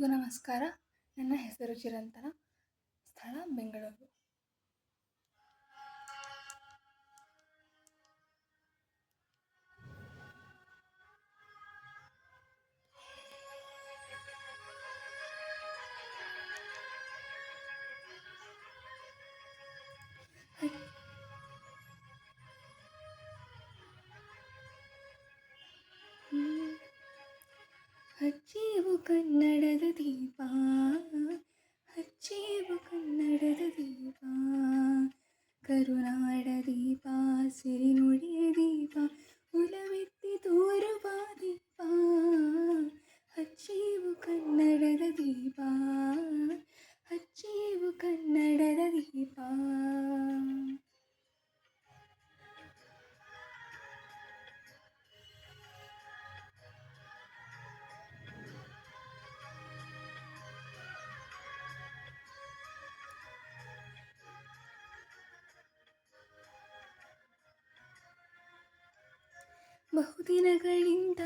ಎಲ್ಲರಿಗೂ ನಮಸ್ಕಾರ. ನನ್ನ ಹೆಸರು ಚಿರಂತನ. ಸ್ಥಳ ಬೆಂಗಳೂರು. ಹಚ್ಚೇವು ಕನ್ನಡದ ದೀಪ, ಹಚ್ಚೇವು ಕನ್ನಡದ ದೀಪ, ಕರುನಾಡ ದೀಪ, ಸಿರಿನುಡಿಯ ದೀಪ, ಉಲವೆತ್ತಿ ತೋರುವ ದೀಪ. ಹಚ್ಚೇವು ಕನ್ನಡದ ದೀಪ, ಹಚ್ಚೇವು ಕನ್ನಡದ ದೀಪ. ಬಹುದಿನಗಳಿಂದ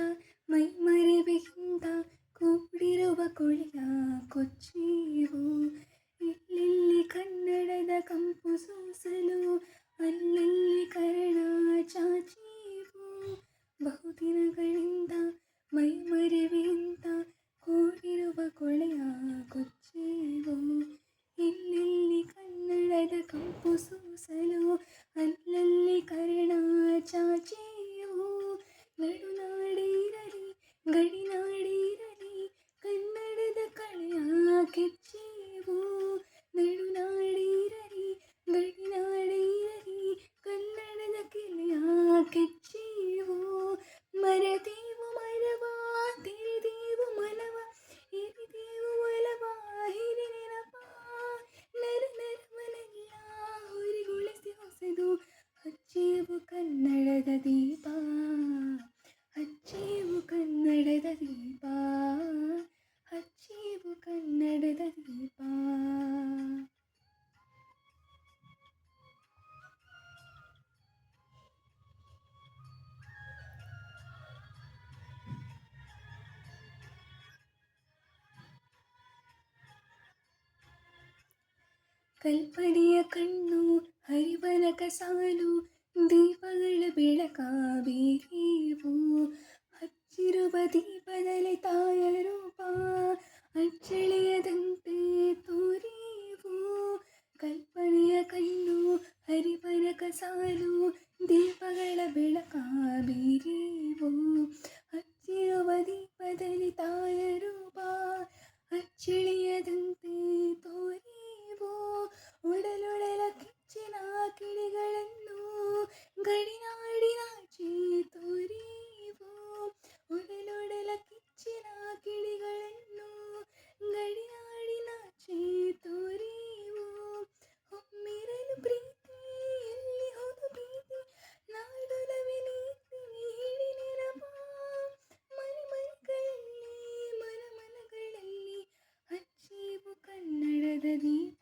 ಮೈಮರೆವೆಯಿಂದ ಕೂಡಿರುವ ಕೊಳೆಯ ಕೊಚ್ಚೇವು. ಎಲ್ಲೆಲ್ಲಿ ಕನ್ನಡದ ಕಂಪು ಸೂಸಲು ಅಲ್ಲಲ್ಲಿ ಕರ್ಣ ಚಾಚೇವು. ಬಹುದಿನಗಳಿಂದ ಮೈಮರೆವೆಯಿಂದ ಕೂಡಿರುವ ಕೊಳೆಯ ಕೊಚ್ಚೇವು. ಎಲ್ಲೆಲ್ಲಿ ಕನ್ನಡದ ಕಂಪು ಸೂಸಲು ಅಲ್ಲಲ್ಲಿ ಕರ್ಣ ಚಾಚೇವು. ನಡುನಾಡಿರಲಿ ಗಡಿನಾಡಿರಲಿ ಕನ್ನಡದ ಕಳೆಯ ಕೆಚ್ಚೇವು. ನಡುನಾಡಿರಲಿ ಗಡಿನಾಡಿರಲಿ ಕನ್ನಡದ ಕೆಳೆಯ ಕೆಚ್ಚೇವು. ಮರದೇವು ಮರವ ತಿರಿದೇವು ಮನವ ಹಿರಿದೇವು ಒಲವ ಹಿರಿ ನೆನಪ. ನರನರವನೆಲ್ಲ ಹುರಿಗೊಳಿಸಿ ಹೊಸದು ಹಚ್ಚೇವು ಕನ್ನಡದ ದೀಪ, ಹಚ್ಚೇವು ಕನ್ನಡದ ದೀಪ, ಹಚ್ಚೇವು ಕನ್ನಡದ ದೀಪ. ಕಲ್ಪನೆಯ ಕಣ್ಣು ಹರಿವನಕ ಸಾಲು ದೀಪಗಳ ಬೆಳಕ ಬೀರೇವು. ಹಚ್ಚಿರುವ ದೀಪದಲ್ಲಿ ತಾಯ ರೂಪ ಅಚ್ಚಳಿಯದಂತೆ ತೋರೇವು. ಕಲ್ಪನೆಯ ಕಣ್ಣು ಹರಿವನಕ ಸಾಲು ದೀಪಗಳ ಬೆಳಕ ಬೀರೇವು. ಹಚ್ಚಿರುವ ದೀಪದಲ್ಲಿ ತಾಯ ರೂಪ ಅಚ್ಚಳಿಯದಂತೆ ತೋರೇವು. ಒಡಲೊಡಲ ಕಿಚ್ಚಿನ ಕಿಡಿಗಳನ್ನು ಗಡಿನಾಡಿನಾಚೆ ತೋರೇವು. ಒಡಲೊಡಲ ಕಿಚ್ಚಿನ ಕಿಡಿಗಳನ್ನು ಗಡಿನಾಡಿನಾಚೆ ತೋರೇವು. ಒಮ್ಮಿರಲು ಪ್ರೀತಿ ಎಲ್ಲಿ ಹೋದು ಭೀತಿ ನಾಡೊಲವೇ ನೀತಿ ಹಿಡಿ ನೆನಪ. ಮನೆ ಮನೆಗಳಲ್ಲಿ ಮನ ಮನಗಳಲ್ಲಿ ಹಚ್ಚೇವು ಕನ್ನಡದ ದೀಪ,